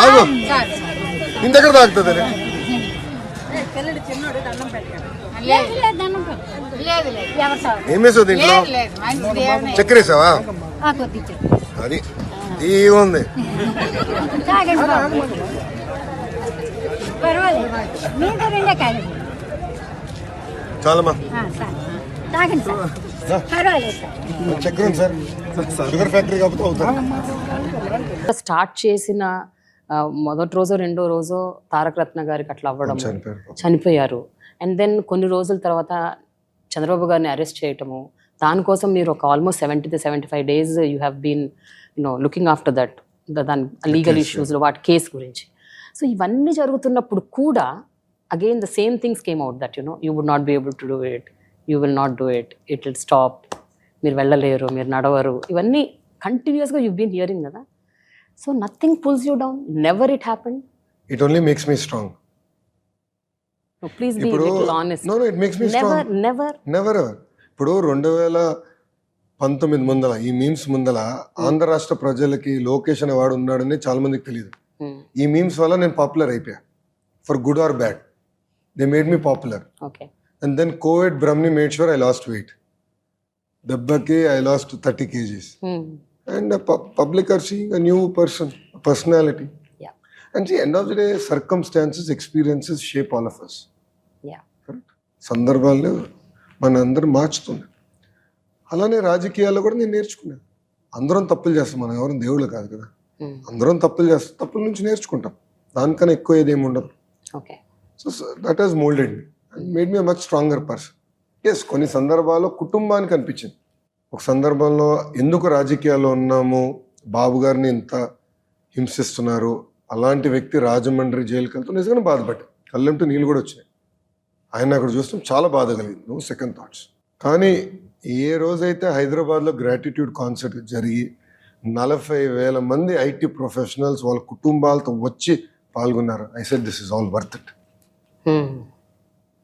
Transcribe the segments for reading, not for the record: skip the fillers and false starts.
ఆగు ఇంత ఎక్కడ తాగుతుంది ఏం వేసావు దీంట్లో చక్కెర వేసావా అది ఉంది చాలమ్మా చక్కెర ఉంది సార్ షుగర్ ఫ్యాక్టరీ కాకపోతే అవుతారు. స్టార్ట్ చేసిన మొదటి రోజో రెండో రోజో తారక రత్న గారికి అట్లా అవ్వడం, చనిపోయారు. అండ్ దెన్ కొన్ని రోజుల తర్వాత చంద్రబాబు గారిని అరెస్ట్ చేయటము, దానికోసం మీరు ఒక almost 70-75 days you have been looking after that, దాని లీగల్ ఇష్యూస్లో వాటి కేసు గురించి. సో ఇవన్నీ జరుగుతున్నప్పుడు కూడా again the same things came out that you would not be able to do it, you will not do it, it will stop, మీరు వెళ్ళలేరు, మీరు నడవరు, ఇవన్నీ కంటిన్యూస్గా యూ బీన్ హియరింగ్ కదా. So nothing pulls you down, never it happen. It only makes me strong. Please be little honest. No it makes me strong. Never ever. ఇప్పుడు 2019 ముందల ఈ మీమ్స్ ముందల ఆంధ్ర రాష్ట్ర ప్రజలకి లోకేష్ అనే వాడు ఉన్నాడని చాలా మందికి తెలియదు. ఈ మీమ్స్ వల్ల నేను పాపులర్ అయిపోయా, for good or bad. They made me popular. Okay. And then covid Brahmani made sure I lost weight. దెబ్బకి I lost 30 kgs. And public are seeing a new person, a personality. Yeah. And see, end of the day, circumstances, experiences shape all of us. Yeah. Correct? సందర్భాలు మన అందరు మార్చుతుంది. అలానే రాజకీయాల్లో కూడా నేను నేర్చుకున్నాను. అందరం తప్పులు చేస్తాం, మనం ఎవరు దేవుళ్ళు కాదు కదా. అందరం తప్పులు చేస్తాం, తప్పుల నుంచి నేర్చుకుంటాం, దానికన్నా ఎక్కువ ఏదేమి ఉండదు. Okay. So that has moulded me and made me a much stronger person. Yes, కొన్ని సందర్భాల్లో కుటుంబానికి అనిపించింది. ఒక సందర్భంలో ఎందుకు రాజకీయాల్లో ఉన్నాము, బాబు గారిని ఇంత హింసిస్తున్నారు, అలాంటి వ్యక్తి రాజమండ్రి జైలుకి వెళ్తూ నిజంగానే బాధపడ్డా, కళ్ళెంటూ నీళ్ళు కూడా వచ్చినాయి. ఆయన అక్కడ చూస్తాం చాలా బాధ కలిగింది, నో సెకండ్ థాట్స్. కానీ ఏ రోజైతే హైదరాబాద్లో గ్రాటిట్యూడ్ కాన్సర్ట్ జరిగి 40,000 మంది ఐటీ ప్రొఫెషనల్స్ వాళ్ళ కుటుంబాలతో వచ్చి పాల్గొన్నారు, I said this is all worth it.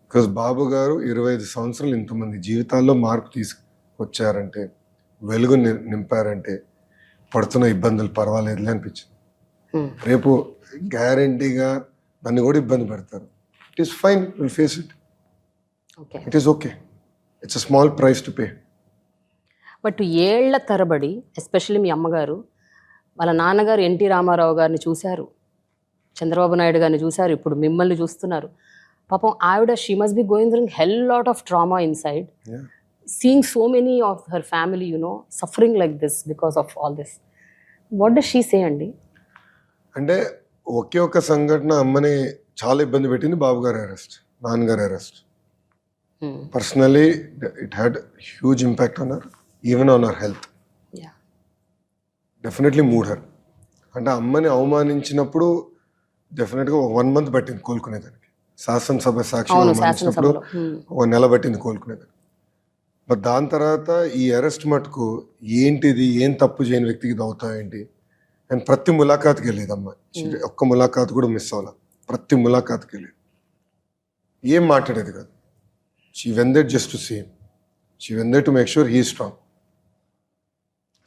Because Babu garu 25 సంవత్సరాలు ఇంతమంది జీవితాల్లో మార్పు తీసుకొచ్చారంటే, వెలుగు నింపారంటే, పడుతున్న ఇబ్బందులు పర్వాలేదులే అనిపించింది. రేపు గ్యారంటీగా నన్ను కూడా ఇబ్బంది పెడతారు. It is fine, will face it. It is okay. It's a small price to pay. But ఏళ్ల తరబడి ఎస్పెషల్లీ మీ అమ్మగారు వాళ్ళ నాన్నగారు ఎన్టీ రామారావు గారిని చూశారు, చంద్రబాబు నాయుడు గారిని చూశారు, ఇప్పుడు మిమ్మల్ని చూస్తున్నారు. పాపం ఆవిడ she must be going through hell lot of trauma inside, seeing so many of her family, suffering like this because of all this. What does she say, Andi? అంటే ఒకే ఒక సంఘటన అమ్మని చాలా ఇబ్బంది పెట్టింది, బాబు గారి అరెస్ట్, నాన్నగారి arrest. Personally it had huge impact on her, even on her health. Definitely mood her. అంటే అమ్మని అవమానించినప్పుడు డెఫినెట్గా 1 month పట్టింది కోలుకునేదానికి. శాసనసభ సాక్షిగా అవమానించినప్పుడు 1 నెల పట్టింది కోలుకునేదానికి. బట్ దాని తర్వాత ఈ అరెస్ట్ మటుకు ఏంటిది, ఏం తప్పు చేయని వ్యక్తికి ఇది అవుతాయేంటి. అండ్ ప్రతి ములాఖాత్కి వెళ్ళేది అమ్మ, ఒక్క ములాఖాత్ కూడా మిస్ అవ్వాలి, ప్రతి ములాఖాత్కి వెళ్ళేది, ఏం మాట్లాడేది కాదు. She wanted just to see him, she wanted to make sure he is strong.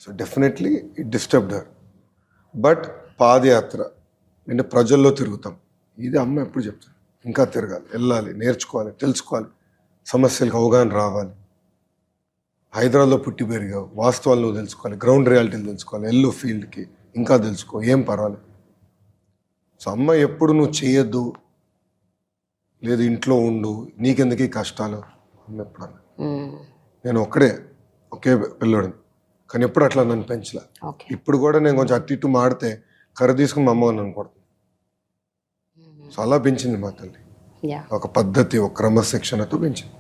So definitely it disturbed her. But padayatra నిన్న ప్రజల్లో తిరుగుతాం, ఇది అమ్మ ఎప్పుడు చెప్తాను, ఇంకా తిరగాలి, వెళ్ళాలి, నేర్చుకోవాలి, తెలుసుకోవాలి, సమస్యలకు అవగాహన రావాలి. హైదరాబాద్లో పుట్టి పెరిగావు, వాస్తవాలు నువ్వు తెలుసుకోవాలి, గ్రౌండ్ రియాలిటీలు తెలుసుకోవాలి, ఎల్లు ఫీల్డ్కి ఇంకా తెలుసుకో, ఏం పర్వాలేదు. సో అమ్మ ఎప్పుడు నువ్వు చేయొద్దు, లేదు ఇంట్లో ఉండు, నీకెందుకు ఈ కష్టాలు అమ్మ ఎప్పుడు అన్న. నేను ఒకే పిల్లోడిని, కానీ ఎప్పుడు అట్లా నన్ను పెంచలే. ఇప్పుడు కూడా నేను కొంచెం అటు ఇటు మాడితే కర్ర తీసుకుని మా అమ్మ నన్ను కొడుతుంది. సో అలా పెంచింది మా తల్లి, ఒక పద్ధతి, ఒక క్రమశిక్షణతో పెంచింది.